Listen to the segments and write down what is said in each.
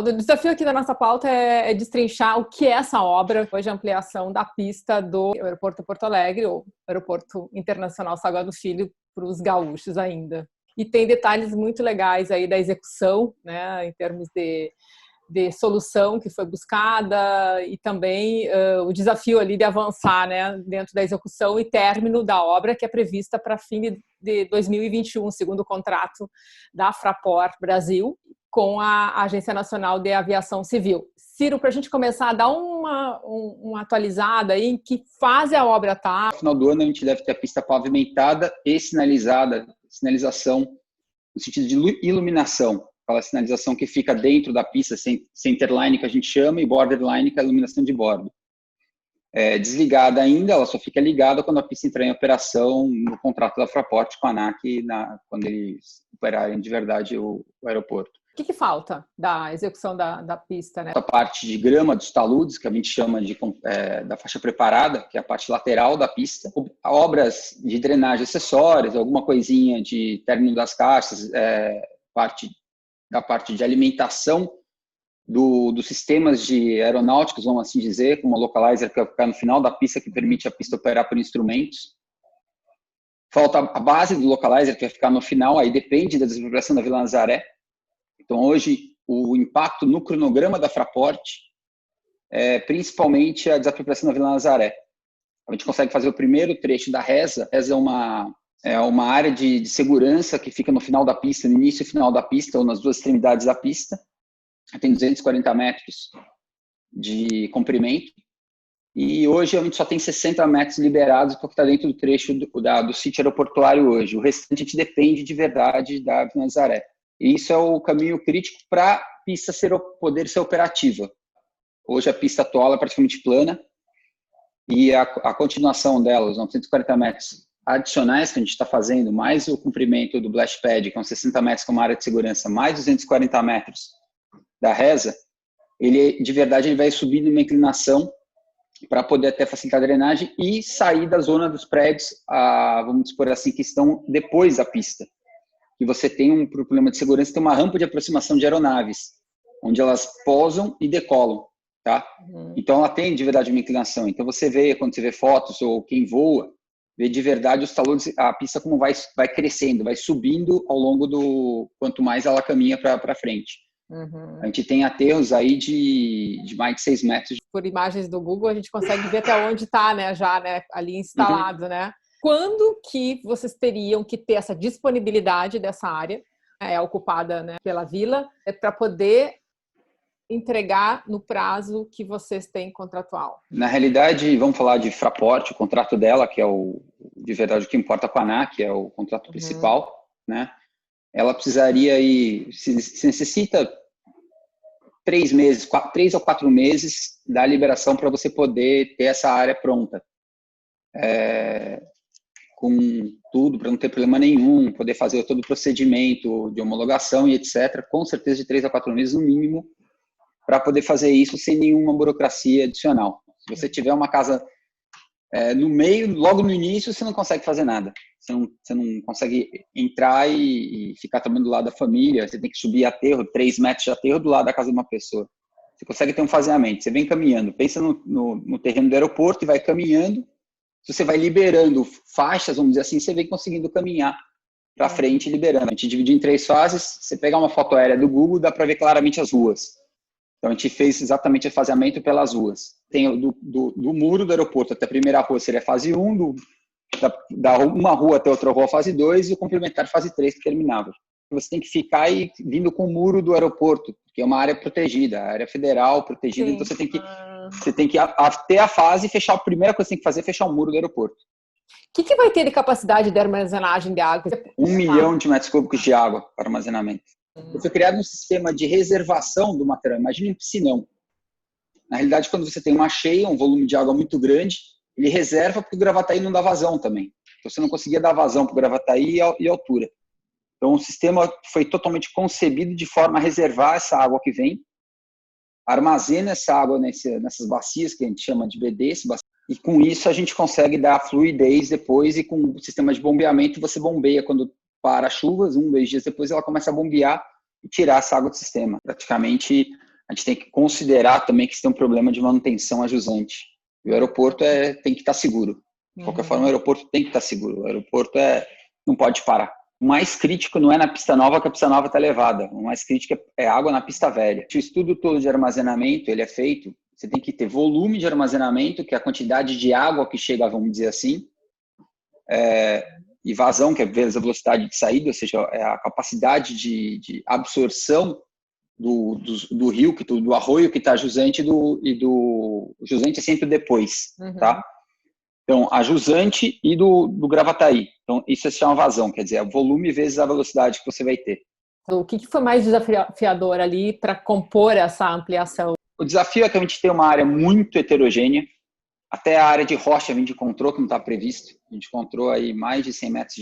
O desafio aqui da nossa pauta é destrinchar o que é essa obra, hoje a ampliação da pista do aeroporto Porto Alegre, ou aeroporto internacional Salgado Filho, para os gaúchos ainda. E tem detalhes muito legais aí da execução, né, em termos de solução que foi buscada e também o desafio ali de avançar, né, dentro da execução e término da obra que é prevista para fim de 2021, segundo o contrato da Fraport Brasil com a Agência Nacional de Aviação Civil. Ciro, para a gente começar a dar uma atualizada aí, em que fase a obra está? No final do ano a gente deve ter a pista pavimentada e sinalizada, sinalização no sentido de iluminação, aquela sinalização que fica dentro da pista, centerline que a gente chama, e borderline que é a iluminação de bordo. Desligada ainda, ela só fica ligada quando a pista entrar em operação no contrato da Fraport com a ANAC, quando eles operarem de verdade o aeroporto. O que falta da execução da pista, né? A parte de grama dos taludes, que a gente chama da faixa preparada, que é a parte lateral da pista. Obras de drenagem acessórias, alguma coisinha de término das caixas, da parte de alimentação dos sistemas de aeronáuticos, vamos assim dizer, com uma localizer que vai ficar no final da pista, que permite a pista operar por instrumentos. Falta a base do localizer, que vai ficar no final, aí depende da desapropriação da Vila Nazaré. Então, hoje, o impacto no cronograma da Fraport é principalmente a desapropriação da Vila Nazaré. A gente consegue fazer o primeiro trecho da Reza. Reza é uma área de segurança que fica no final da pista, no início e final da pista, ou nas duas extremidades da pista. Tem 240 metros de comprimento. E hoje a gente só tem 60 metros liberados, porque está dentro do trecho do sítio aeroportuário hoje. O restante a gente depende de verdade da Vila Nazaré. E isso é o caminho crítico para a pista poder ser operativa. Hoje a pista atual é praticamente plana e a continuação dela, os 940 metros adicionais que a gente está fazendo, mais o comprimento do blast pad, que são 60 metros como área de segurança, mais 240 metros da Reza, de verdade ele vai subir numa inclinação para poder até facilitar a drenagem e sair da zona dos prédios, vamos supor assim, que estão depois da pista. Que você tem um problema de segurança, tem uma rampa de aproximação de aeronaves, onde elas pousam e decolam, tá? Então, ela tem de verdade uma inclinação. Então, quando você vê fotos ou quem voa, vê de verdade os taludes, a pista como vai crescendo, vai subindo ao longo quanto mais ela caminha para frente. A gente tem aterros aí de mais de 6 metros. Por imagens do Google, a gente consegue ver até onde está, né, já, né, ali instalado, né? Quando que vocês teriam que ter essa disponibilidade dessa área, ocupada, né, pela Vila, para poder entregar no prazo que vocês têm contratual? Na realidade, vamos falar de Fraport, o contrato dela, que é de verdade o que importa com a ANAC, que é o contrato principal, né? Ela precisaria se necessita 3 ou 4 meses da liberação para você poder ter essa área pronta. Com tudo, para não ter problema nenhum, poder fazer todo o procedimento de homologação e etc. Com certeza de 3 a 4 meses no mínimo, para poder fazer isso sem nenhuma burocracia adicional. Se você tiver uma casa no meio, logo no início, você não consegue fazer nada. Você não consegue entrar e ficar também do lado da família. Você tem que subir aterro, 3 metros de aterro do lado da casa de uma pessoa. Você consegue ter um faseamento. Você vem caminhando. Pensa no terreno do aeroporto e vai caminhando. Se você vai liberando faixas, vamos dizer assim, você vem conseguindo caminhar para frente e liberando. A gente divide em 3 fases. Você pegar uma foto aérea do Google, dá para ver claramente as ruas. Então, a gente fez exatamente o faseamento pelas ruas. Tem do muro do aeroporto até a primeira rua seria a fase 1, da uma rua até outra rua, fase 2, e o complementar, fase 3, que terminava. Você tem que ficar aí vindo com o muro do aeroporto, que é uma área protegida, a área federal protegida. Sim. Então, você tem que até a fase fechar. A primeira coisa que você tem que fazer é fechar o muro do aeroporto. O que vai ter de capacidade de armazenagem de água? 1 milhão de metros cúbicos de água para armazenamento. Foi criado um sistema de reservação do material. Imagine um piscinão. Na realidade, quando você tem uma cheia, um volume de água muito grande, ele reserva porque o Gravataí não dá vazão também. Então, você não conseguia dar vazão para o Gravataí e altura. Então, o sistema foi totalmente concebido de forma a reservar essa água que vem, armazena essa água nessas bacias que a gente chama de BDs, e com isso a gente consegue dar fluidez depois, e com o sistema de bombeamento você bombeia quando para as chuvas, 1, 2 dias depois ela começa a bombear e tirar essa água do sistema. Praticamente a gente tem que considerar também que isso tem um problema de manutenção a jusante. E o aeroporto tem que estar seguro. De qualquer forma, o aeroporto tem que estar seguro. O aeroporto não pode parar. O mais crítico não é na pista nova, que a pista nova está elevada. O mais crítico é água na pista velha. O estudo todo de armazenamento, ele é feito, você tem que ter volume de armazenamento, que é a quantidade de água que chega, vamos dizer assim, e vazão, que é vezes a velocidade de saída, ou seja, é a capacidade de absorção do rio, do arroio que está jusante e do jusante é sempre depois, tá? Então, a jusante e do Gravataí. Então, isso se chama vazão, quer dizer, é o volume vezes a velocidade que você vai ter. O que foi mais desafiador ali para compor essa ampliação? O desafio é que a gente tem uma área muito heterogênea, até a área de rocha a gente encontrou que não está previsto. A gente encontrou aí mais de 100 metros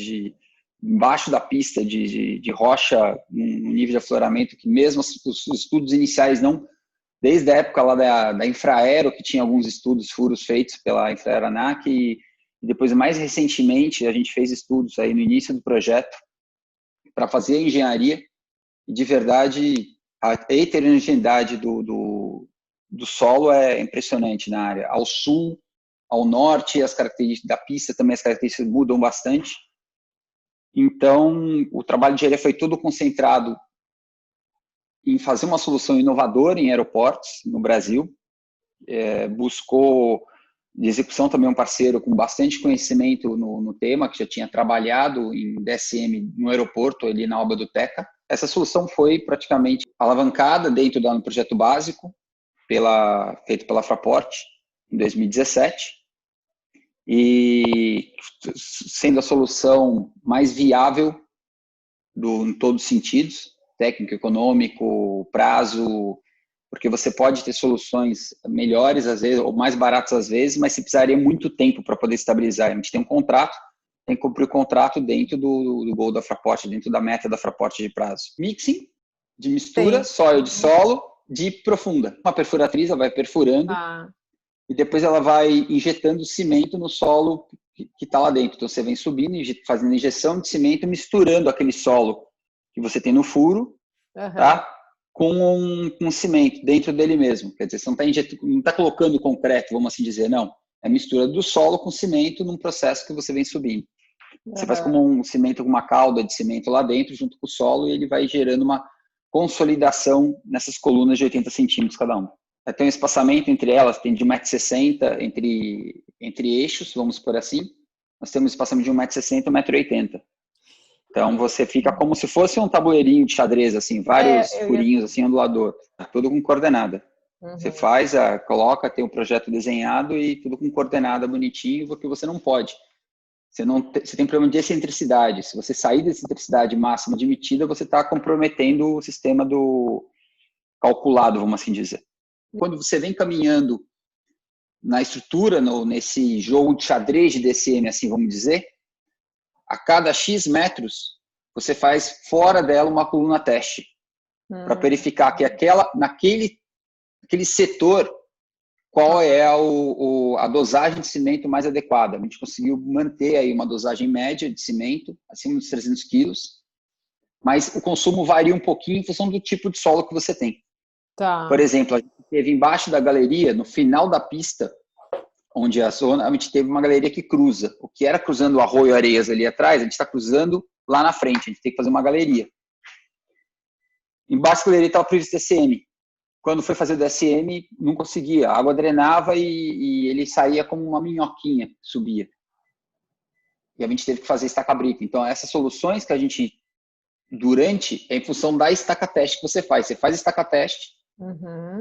embaixo da pista de rocha, um nível de afloramento que mesmo os estudos iniciais não, desde a época lá da Infraero, que tinha alguns furos feitos pela Infraero-ANAC, e depois, mais recentemente, a gente fez estudos aí no início do projeto para fazer a engenharia, e de verdade, a heterogeneidade do solo é impressionante na área. Ao sul, ao norte, as características da pista também, as características mudam bastante. Então, o trabalho de engenharia foi todo concentrado em fazer uma solução inovadora em aeroportos no Brasil. Buscou de execução também um parceiro com bastante conhecimento no tema, que já tinha trabalhado em DSM no aeroporto, ali na obra do Teca. Essa solução foi praticamente alavancada dentro do projeto básico, feito pela Fraport, em 2017, e sendo a solução mais viável em todos os sentidos, técnico, econômico, prazo, porque você pode ter soluções melhores às vezes, ou mais baratas às vezes, mas você precisaria muito tempo para poder estabilizar. A gente tem um contrato, tem que cumprir o contrato dentro do gol da Fraport, dentro da meta da Fraport de prazo. Mixing, de mistura, soil de solo, de profunda. Uma perfuratriz, ela vai perfurando, e depois ela vai injetando cimento no solo que está lá dentro. Então você vem subindo, fazendo injeção de cimento, misturando aquele solo que você tem no furo, tá? Com cimento dentro dele mesmo. Quer dizer, você não está colocando concreto, vamos assim dizer, não. É mistura do solo com cimento num processo que você vem subindo. Você faz como um cimento, uma cauda de cimento lá dentro, junto com o solo, e ele vai gerando uma consolidação nessas colunas de 80 centímetros cada uma. Tem um espaçamento entre elas, tem de 1,60 m entre eixos, vamos por assim. Nós temos um espaçamento de 1,60 m e 1,80 m. Então, você fica como se fosse um tabuleirinho de xadrez, assim, vários furinhos, assim, ondulador. Tudo com coordenada. Você faz, coloca, tem um projeto desenhado e tudo com coordenada bonitinho, porque você não pode. Você tem problema de excentricidade. Se você sair da excentricidade máxima admitida, você está comprometendo o sistema do calculado, vamos assim dizer. Quando você vem caminhando na estrutura, nesse jogo de xadrez de DCM, assim, vamos dizer, a cada X metros, você faz fora dela uma coluna teste, para verificar que naquele setor, qual é a dosagem de cimento mais adequada. A gente conseguiu manter aí uma dosagem média de cimento, acima dos 300 quilos, mas o consumo varia um pouquinho em função do tipo de solo que você tem. Por exemplo, a gente teve embaixo da galeria, no final da pista, onde a gente teve uma galeria que cruza. O que era cruzando o Arroio Areias ali atrás, a gente está cruzando lá na frente. A gente tem que fazer uma galeria. Embaixo da galeria estava previsto DSM. Quando foi fazer o DSM, não conseguia. A água drenava e ele saía como uma minhoquinha, subia. E a gente teve que fazer estaca brita. Então, essas soluções que a gente, é em função da estaca teste que você faz. Você faz estaca teste,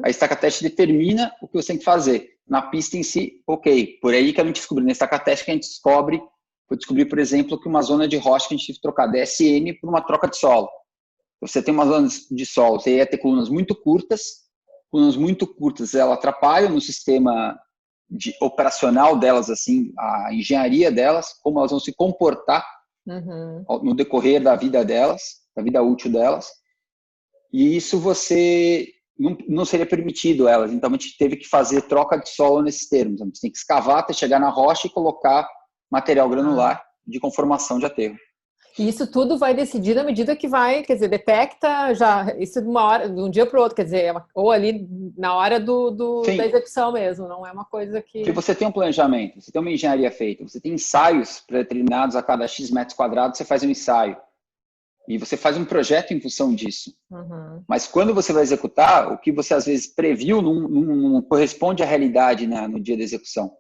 a estaca teste determina o que você tem que fazer. Na pista em si, ok. Por aí que a gente descobriu, na estaca teste que a gente foi descobrir, por exemplo, que uma zona de rocha que a gente teve que trocar DSM por uma troca de solo. Você tem uma zona de solo, você ia ter colunas muito curtas, ela atrapalham no sistema operacional delas, assim, a engenharia delas, como elas vão se comportar no decorrer da vida delas, da vida útil delas, e isso você não seria permitido elas. Então a gente teve que fazer troca de solo nesses termos. A gente tem que escavar até chegar na rocha e colocar material granular de conformação de aterro. E isso tudo vai decidir na medida que vai, quer dizer, detecta já isso de uma hora, de um dia para o outro, quer dizer, ou ali na hora da Sim, execução mesmo, não é uma coisa porque que... você tem um planejamento, você tem uma engenharia feita, você tem ensaios pré-determinados a cada X metros quadrados, você faz um ensaio. E você faz um projeto em função disso. Uhum. Mas quando você vai executar, o que você às vezes previu não corresponde à realidade no dia da execução.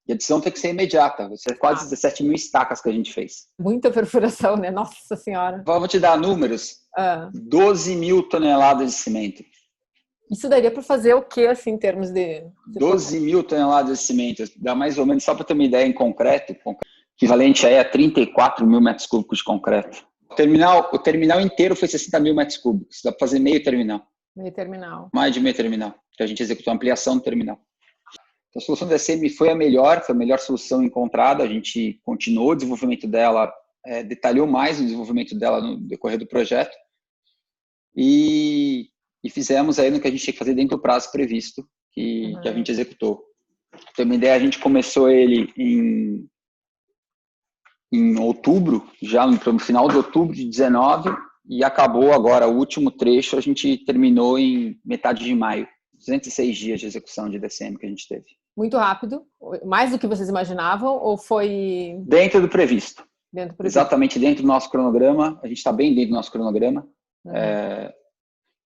E a decisão tem que ser imediata. Você é quase 17 mil estacas que a gente fez. Muita perfuração, né? Nossa Senhora. Vou te dar números. 12 mil toneladas de cimento. Isso daria para fazer o quê, assim, em termos de... 12 mil toneladas de cimento. Dá mais ou menos, só para ter uma ideia em concreto, equivalente aí a 34 mil metros cúbicos de concreto. O terminal inteiro foi 60 mil metros cúbicos. Dá para fazer meio terminal. Meio terminal. Mais de meio terminal. Que a gente executou a ampliação do terminal. Então, a solução da DCM foi a melhor solução encontrada. A gente continuou o desenvolvimento dela, detalhou mais o desenvolvimento dela no decorrer do projeto e fizemos aí no que a gente tinha que fazer dentro do prazo previsto que a gente executou. Pra ter uma ideia, a gente começou ele em outubro, já no final de outubro de 19, e acabou agora, o último trecho, a gente terminou em metade de maio. 206 dias de execução de DCM que a gente teve. Muito rápido? Mais do que vocês imaginavam? Ou foi... Dentro do previsto. Dentro do previsto. Exatamente dentro do nosso cronograma. A gente está bem dentro do nosso cronograma.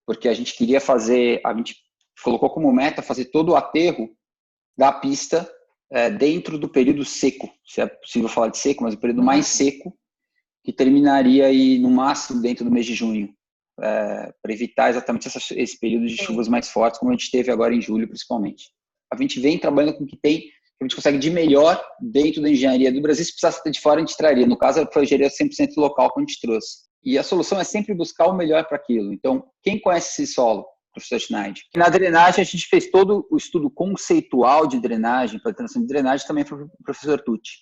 Porque a gente queria fazer... A gente colocou como meta fazer todo o aterro da pista dentro do período seco. Se é possível falar de seco, mas o período mais seco, que terminaria aí no máximo dentro do mês de junho. Para evitar exatamente esse período de chuvas mais fortes, como a gente teve agora em julho, principalmente. A gente vem trabalhando com o que tem, que a gente consegue de melhor dentro da engenharia do Brasil. Se precisasse ter de fora, a gente traria. No caso, foi a engenharia 100% local que a gente trouxe. E a solução é sempre buscar o melhor para aquilo. Então, quem conhece esse solo? Professor Schneid. Na drenagem, a gente fez todo o estudo conceitual de drenagem, para transição de drenagem, também foi o professor Tucci.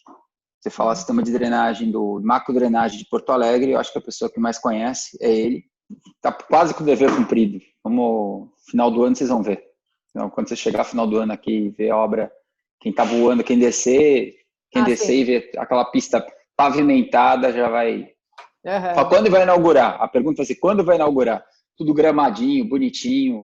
Você falar sistema de drenagem, do macro drenagem de Porto Alegre, eu acho que a pessoa que mais conhece é ele. Está quase com o dever cumprido. Vamos, final do ano vocês vão ver. Então, quando você chegar no final do ano aqui e ver a obra, quem está voando, quem descer e ver aquela pista pavimentada, já vai... Fala, quando vai inaugurar? A pergunta vai ser, quando vai inaugurar? Tudo gramadinho, bonitinho,